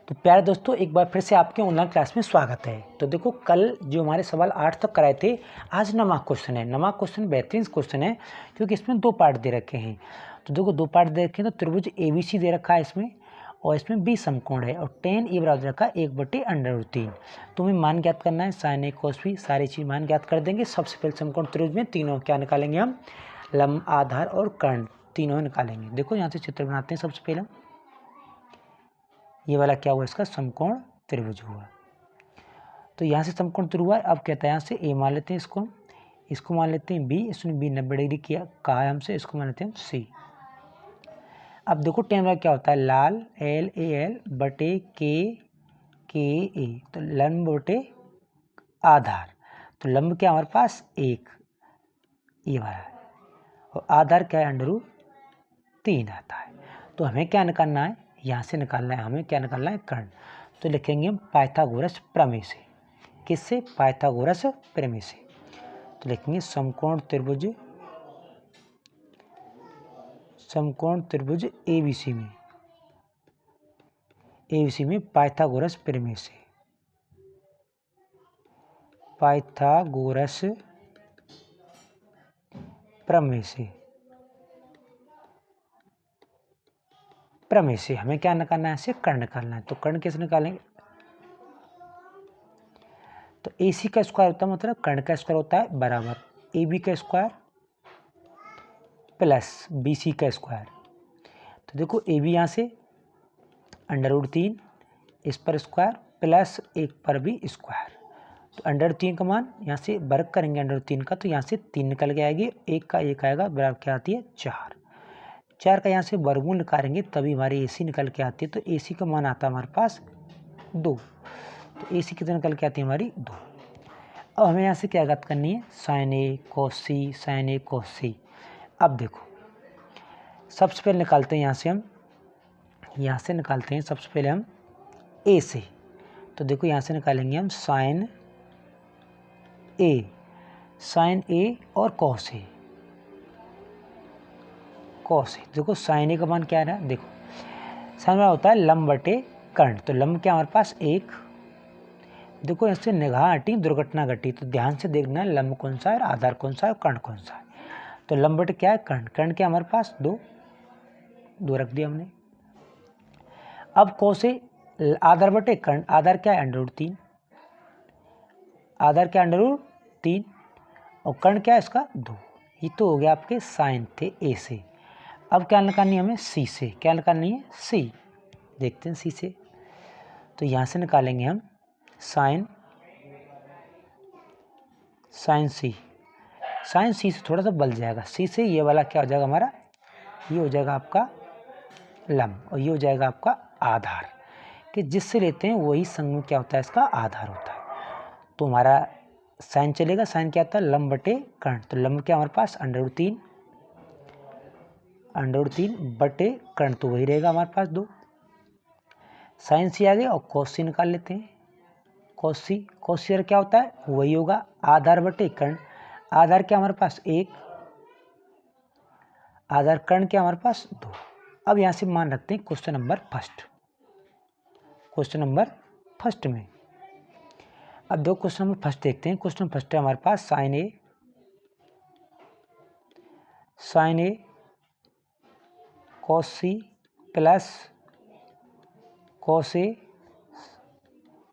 तो प्यारे दोस्तों, एक बार फिर से आपके ऑनलाइन क्लास में स्वागत है। तो देखो, कल जो हमारे सवाल 8 तक कराए थे, आज नवा क्वेश्चन है। नवा क्वेश्चन बेहतरीन क्वेश्चन है क्योंकि इसमें 2 पार्ट दे रखे हैं। तो देखो, 2 पार्ट दे रखे हैं। तो त्रिभुज ABC दे रखा है इसमें, और इसमें 20 समकोण है, और tan A बराबर रखा 1/√3। तुम्हें मान ज्ञात करना है, sin A cos B, सारी चीज़ मान ज्ञात कर देंगे। सबसे पहले समकोण त्रिभुज में तीनों क्या निकालेंगे हम, लंब, आधार और कर्ण, तीनों निकालेंगे। देखो यहाँ से चित्र बनाते हैं। सबसे पहले ये वाला क्या हुआ, इसका समकोण त्रिभुज हुआ। तो यहाँ से समकोण त्रिभुज हुआ। अब कहता है यहाँ से A मान लेते हैं, इसको मान लेते हैं B, इसने B 90 डिग्री किया कहा है हमसे, इसको मान लेते हैं हम C। अब देखो tan का क्या होता है, लाल LAL बटे KA, तो लंब बटे आधार। तो लंब क्या हमारे पास 1, ये वाला है, और आधार क्या है √3 आता है। तो हमें क्या निकालना है, यहाँ से निकालना है हमें, क्या निकालना है, कर्ण। तो लिखेंगे हम पाइथागोरस प्रमेय से। किससे, पाइथागोरस प्रमेय से। तो लिखेंगे समकोण त्रिभुज ABC में पाइथागोरस प्रमेय से, पाइथागोरस प्रमेय से हमें क्या निकालना है, ऐसे कर्ण निकालना है। तो कर्ण कैसे निकालेंगे, तो AC का स्क्वायर होता है, मतलब कर्ण का स्क्वायर होता है बराबर AB का स्क्वायर प्लस BC का स्क्वायर। तो देखो AB यहाँ से √3, इस पर स्क्वायर प्लस 1 पर भी स्क्वायर। तो √3 का मान यहाँ से वर्ग करेंगे √3 का, तो यहाँ से 3 निकल के आएगी, 1 का 1 आएगा, बराबर क्या आती है 4 का यहाँ से वर्गमूल निकालेंगे तभी हमारी AC निकल के आती है। तो AC का मान आता है हमारे पास 2। तो AC कितने निकल के आती है हमारी 2। अब हमें यहाँ से क्या ज्ञात करनी है, sin A cos C, sin A cos C। अब देखो, सबसे पहले निकालते हैं यहाँ से निकालते हैं सबसे पहले हम A से। तो देखो यहाँ से निकालेंगे हम sin A और cos A। देखो sin A का मान क्या है, देखो sin A होता है लंब बटे कर्ण। तो लंब क्या हमारे पास 1। देखो इससे निगाह हटी, दुर्घटना घटी। तो ध्यान से देखना है लंब कौन सा है, आधार कौन सा है और कर्ण कौन सा है। तो लंब बटे क्या है, कर्ण क्या हमारे पास 2 रख दिया हमने। अब cos A आधार बटे कर्ण, आधार क्या है √3, आधार क्या √3, और कर्ण क्या है इसका 2। ये तो हो गया आपके साइन थे A से। अब क्या निकालनी है हमें C से, क्या निकालनी है C, देखते हैं C से। तो यहाँ से निकालेंगे हम साइन C से थोड़ा सा बल जाएगा, C से ये वाला क्या हो जाएगा हमारा, ये हो जाएगा आपका लंब, और ये हो जाएगा आपका आधार, कि जिससे लेते हैं वही संग क्या होता है, इसका आधार होता है। तो हमारा साइन चलेगा, साइन क्या आता है लंब बटे कर्ण। तो लंब क्या हमारे पास √3 बटे कर्ण, तो वही रहेगा हमारे पास 2। साइन C आ गया, और cos C निकाल लेते हैं। cos C क्या होता है, वही होगा आधार बटे कर्ण। आधार क्या हमारे पास 1, आधार कर्ण क्या हमारे पास 2। अब यहाँ से मान रखते हैं क्वेश्चन नंबर फर्स्ट में। अब दो क्वेश्चन नंबर फर्स्ट देखते हैं। क्वेश्चन फर्स्ट है हमारे पास sin A cos C plus cos A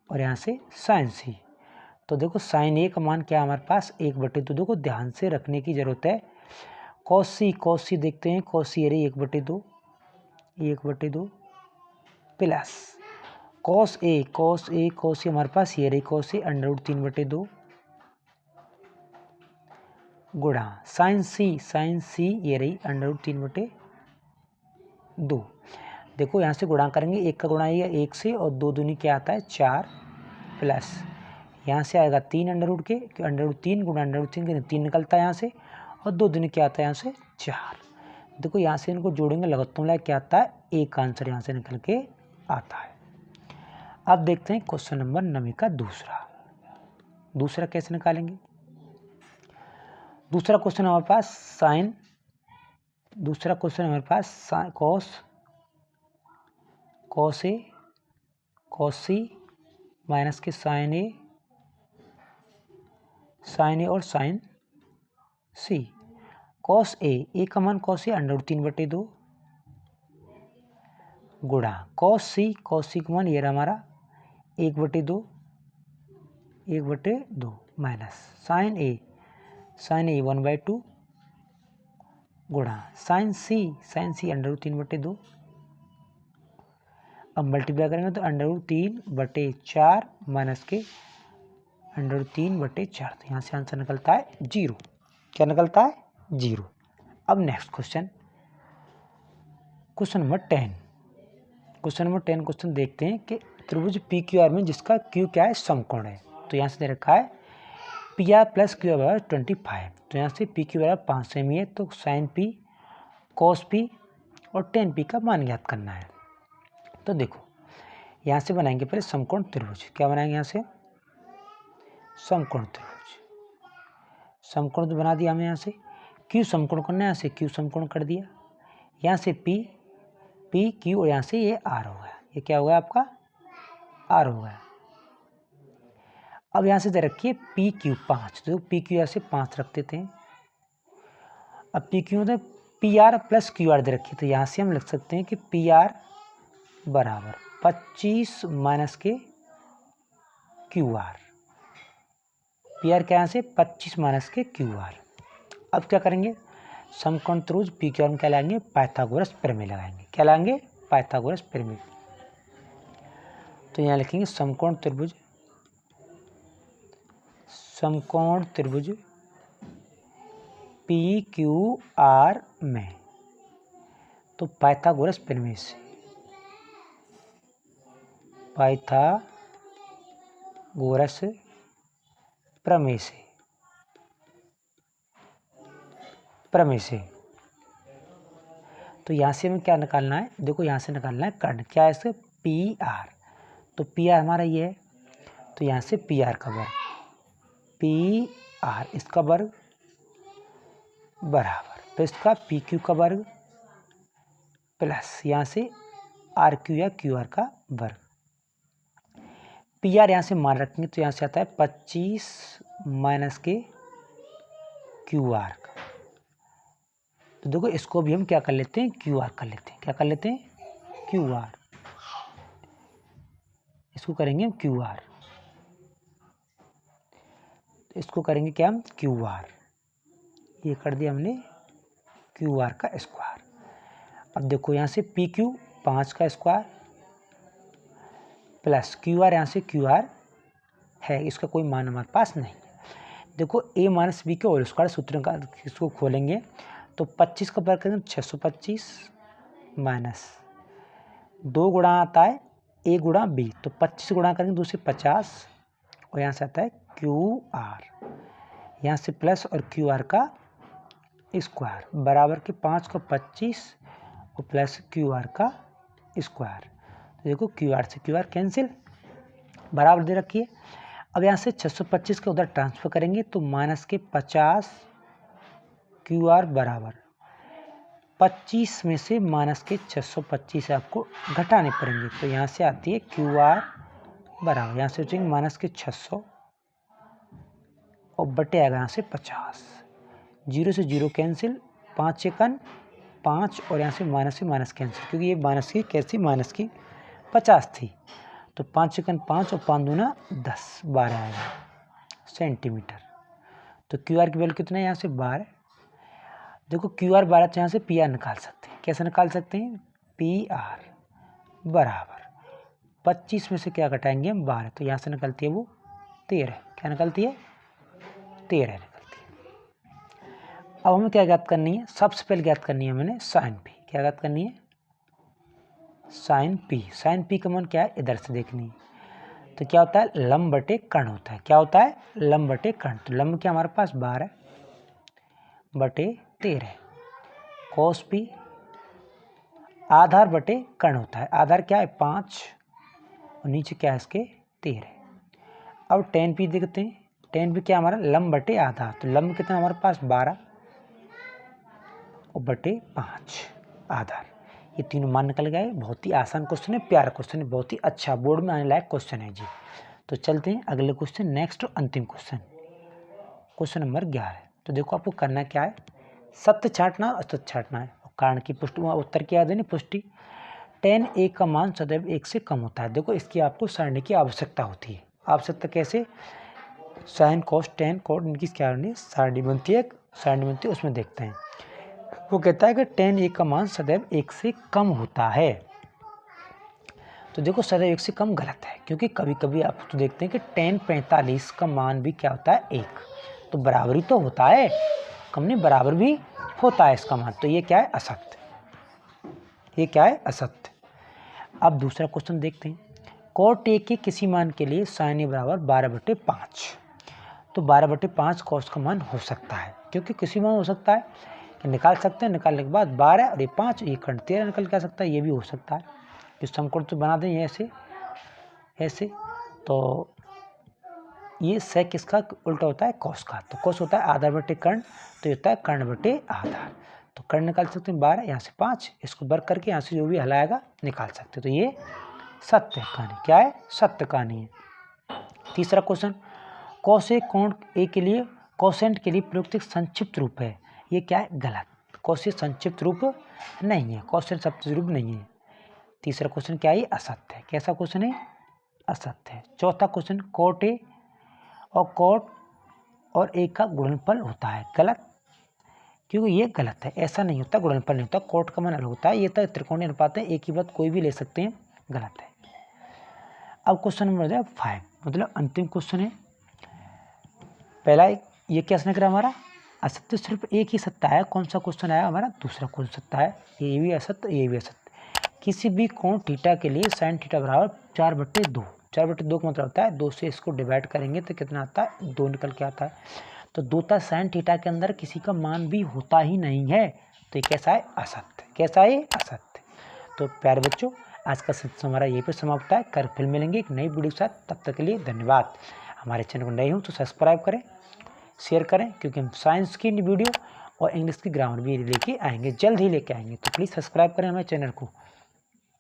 और यहाँ से sin C। तो देखो sin A का मान क्या है हमारे पास 1/2। देखो ध्यान से रखने की जरूरत है। cos C देखते हैं, cos C 1/2 plus cos A हमारे पास ये रही cos A √3/2 गुणा sin C ये रही √3/2। देखो यहाँ से गुणा करेंगे, 1 का गुणा आएगा 1 से, और 2 दूनी क्या आता है 4, प्लस यहाँ से आएगा 3 √3 गुणा √3 3 निकलता है यहाँ से, और 2 दूनी क्या आता है यहाँ से 4। देखो यहाँ से इनको जोड़ेंगे, लगभग मिला क्या आता है, एक आंसर यहाँ से निकल के आता है। अब देखते हैं क्वेश्चन नंबर 9 का दूसरा कैसे निकालेंगे। दूसरा क्वेश्चन हमारे पास cos कॉस सी माइनस के साइन ए और साइन सी। कॉस ए का मान कॉस ए √3/2 गुणा कॉस सी का मान ये रहा हमारा 1/2 माइनस साइन ए 1/2 गुणा साइन सी √3/2। अब मल्टीप्लाई करेंगे तो √3/4 माइनस के √3/4। तो यहाँ से आंसर निकलता है 0। क्या निकलता है? 0। अब नेक्स्ट क्वेश्चन नंबर 10। क्वेश्चन देखते हैं कि त्रिभुज पी क्यू आर में जिसका क्यू क्या है? समकोण है। तो यहाँ से दे रखा है P R plus Q are बराबर 25। तो यहाँ से पी क्यू बराबर 5 सेमी है, तो साइन पी कॉस पी और टेन पी का मान ज्ञात करना है। तो देखो यहाँ से बनाएंगे पहले समकोण त्रिभुज। क्या बनाएंगे? यहाँ से समकोण त्रिभुज। समकोण तो बना दिया हमने। यहाँ से क्यू समकोण करना है, यहाँ से क्यू समकोण कर दिया। यहाँ से पी क्यू और यहाँ से ये आर हो गया। ये क्या हो गया आपका? आर हो गया। अब यहाँ से दे रखिए पी क्यू 5। तो पी क्यू यहाँ से 5 रख देते हैं। अब पी क्यू मतलब P R plus Q R दे रखिए, तो यहाँ से हम लिख सकते हैं कि पी आर बराबर 25 माइनस के क्यू आर। पी आर क्या? यहाँ से 25 माइनस के क्यू आर। अब क्या करेंगे? समकोण त्रिभुज पी क्यू आर में क्या लाएंगे? पाइथागोरस प्रमेय लगाएंगे। क्या लाएंगे? पाइथागोरस प्रमेय। तो यहाँ लिखेंगे समकोण त्रिभुज पी क्यू आर में, तो पाइथागोरस प्रमेय से तो यहाँ से हमें क्या निकालना है? देखो यहाँ से निकालना है कर्ण। क्या है इसका? P R. तो पी आर हमारा ये है, तो यहाँ से पी आर का वर्ग, पी आर इसका वर्ग बराबर, तो इसका पी क्यू का वर्ग प्लस यहाँ से आर क्यू या क्यू आर का वर्ग। पी आर यहाँ से मान रखेंगे तो यहाँ से आता है 25 माइनस के क्यू आर का। तो देखो इसको भी हम क्या कर लेते हैं? क्यू आर कर लेते हैं। क्या कर लेते हैं? Q R. इसको करेंगे हम क्यू आर। इसको करेंगे क्या हम? Q R. ये कर दिया हमने क्यू आर का स्क्वायर। अब देखो यहाँ से पी क्यू 5 का स्क्वायर प्लस क्यू आर, यहाँ से क्यू आर है, इसका कोई मान हमारे पास नहीं। देखो ए माइनस बी के होल स्क्वायर सूत्र का इसको खोलेंगे तो 25 का वर्ग करेंगे 625 माइनस 2 गुणा आता है ए गुणा बी, तो 25 गुणा करेंगे 2 से 50 और यहाँ से आता है क्यू आर। यहाँ से प्लस और क्यू आर का स्क्वायर बराबर के 5 का 25 और प्लस क्यू आर का स्क्वायर। तो देखो क्यू आर से क्यू आर कैंसिल, बराबर दे रखिए। अब यहाँ से 625 के उधर ट्रांसफर करेंगे तो माइनस के 50 क्यू आर बराबर 25 में से माइनस के 625 आपको घटाने पड़ेंगे। तो यहाँ से आती है क्यू आर बराबर, यहाँ से सोचेंगे माइनस के 600 और बटे आएगा यहाँ से 50। 0 से 0 कैंसिल, 5 सेकंड 5 और यहाँ से माइनस कैंसिल, क्योंकि ये माइनस की कैसी माइनस की 50 थी। तो 5 सेकंड 5 और 5 दूना 10, 12 आएगा सेंटीमीटर। तो क्यू आर की वैल्यू कितना है? यहाँ से 12। देखो क्यू आर 12, तो यहाँ से पी आर निकाल सकते हैं। कैसे निकाल सकते हैं? पी आर बराबर 25 में से क्या घटाएंगे हम? 12, तो यहाँ से निकलती है वो 13। क्या निकलती है? 13 निकलती है। अब हमें क्या ज्ञात करनी है? सबसे पहले ज्ञात करनी है मैंने साइन पी। क्या ज्ञात करनी है? Sign P. साइन पी का मान क्या है? इधर से देखनी है। तो क्या होता है? लंब बटे कर्ण होता है। क्या होता है? लंब बटे कर्ण। तो लंब क्या हमारे पास 12 बटे 13। कॉस पी आधार बटे कर्ण होता है। आधार क्या है? 5 और नीचे क्या है इसके? 13। अब टेन पी देखते हैं। टेन पी क्या हमारा? लंब बटे आधार। तो लंब कितना हमारे पास? 12 और बटे 5 आधार। ये तीनों मान निकल गए। बहुत ही आसान क्वेश्चन है, प्यारा क्वेश्चन है, बहुत ही अच्छा बोर्ड में आने लायक क्वेश्चन है जी। तो चलते हैं अगले क्वेश्चन, नेक्स्ट और अंतिम क्वेश्चन, क्वेश्चन नंबर 11। तो देखो आपको करना क्या है, सत्य छांटना और असत्य छांटना है। कारण की पुष्टि, उत्तर क्या देनी, पुष्टि। tan a का मान सदैव 1 से कम होता है। देखो इसकी आपको सारणी की आवश्यकता होती है। आवश्यकता कैसे, साइन कॉस टेन कॉट, इनकी क्या सारणी बनती है, सारणी बनती है, उसमें देखते हैं। वो कहता है कि tan a का मान सदैव 1 से कम होता है। तो देखो सदैव 1 से कम गलत है, क्योंकि कभी कभी आप तो देखते हैं कि tan 45 का मान भी क्या होता है, 1। तो बराबरी तो होता है, कम नहीं बराबर भी होता है इसका मान। तो ये क्या है, असत्य, ये क्या है, असत्य। अब दूसरा क्वेश्चन देखते हैं, cot a के किसी मान के लिए sin a बराबर 12/5। तो 12/5 cos का मान हो सकता है, क्योंकि किसी मान हो सकता है कि निकाल सकते हैं, निकालने के बाद 12 और ये 5, ये खंड 13 निकल के आ सकता है, ये भी हो सकता है कि समकोण तो बना दें ऐसे ऐसे। तो ये sec किसका उल्टा होता है, cos का। तो cos होता है आधार बटे कर्ण, तो ये होता है कर्ण बटे आधार। तो कर्ण निकाल सकते हैं 12, यहाँ से 5, इसको वर्ग करके यहाँ से जो भी हलाएगा निकाल सकते। तो ये सत्य कहानी, क्या है, सत्य कहानी है। तीसरा क्वेश्चन, cos a कोण a के लिए कोसेंट के लिए प्रयुक्त एक संक्षिप्त रूप है। ये क्या है, गलत। cos a संक्षिप्त रूप नहीं है, कोसेंट संक्षिप्त रूप नहीं है। तीसरा क्वेश्चन क्या है, असत्य है। कैसा क्वेश्चन है, असत्य है। चौथा क्वेश्चन, cot a और cot और a का गुणनफल होता है, गलत, क्योंकि ये गलत है, ऐसा नहीं होता, गुणनफल नहीं होता, cot का मान अलग होता है। ये तो त्रिकोणीय अनुपात है, एक ही बात कोई भी ले सकते हैं, गलत है। अब क्वेश्चन नंबर 5, मतलब अंतिम क्वेश्चन है। पहला ये क्या निकल रहा हमारा, असत्य सिर्फ एक ही सत्ता है। कौन सा क्वेश्चन आया हमारा, दूसरा क्वेश्चन सत्ता है, ये भी असत्य, ये भी असत्य। किसी भी कोण थीटा के लिए साइन थीटा बराबर 4/2। 4/2 का मतलब होता है 2 से इसको डिवाइड करेंगे तो कितना आता है, 2 निकल के आता है। तो 2 साइन थीटा के अंदर किसी का मान भी होता ही नहीं है, तो ये कैसा है, असत्य। कैसा है, असत्य। तो प्यारे बच्चों, आज का सत्र हमारा यहीं पर समाप्त है। कल फिर मिलेंगे एक नई वीडियो के साथ, तब तक के लिए धन्यवाद। हमारे चैनल को नए हो तो सब्सक्राइब करें, शेयर करें, क्योंकि हम साइंस की वीडियो और इंग्लिश की ग्रामर भी लेके आएंगे, जल्द ही लेके आएंगे। तो प्लीज़ सब्सक्राइब करें हमारे चैनल को।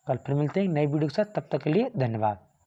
कल फिर मिलते हैं नई वीडियो के साथ, तब तक के लिए धन्यवाद।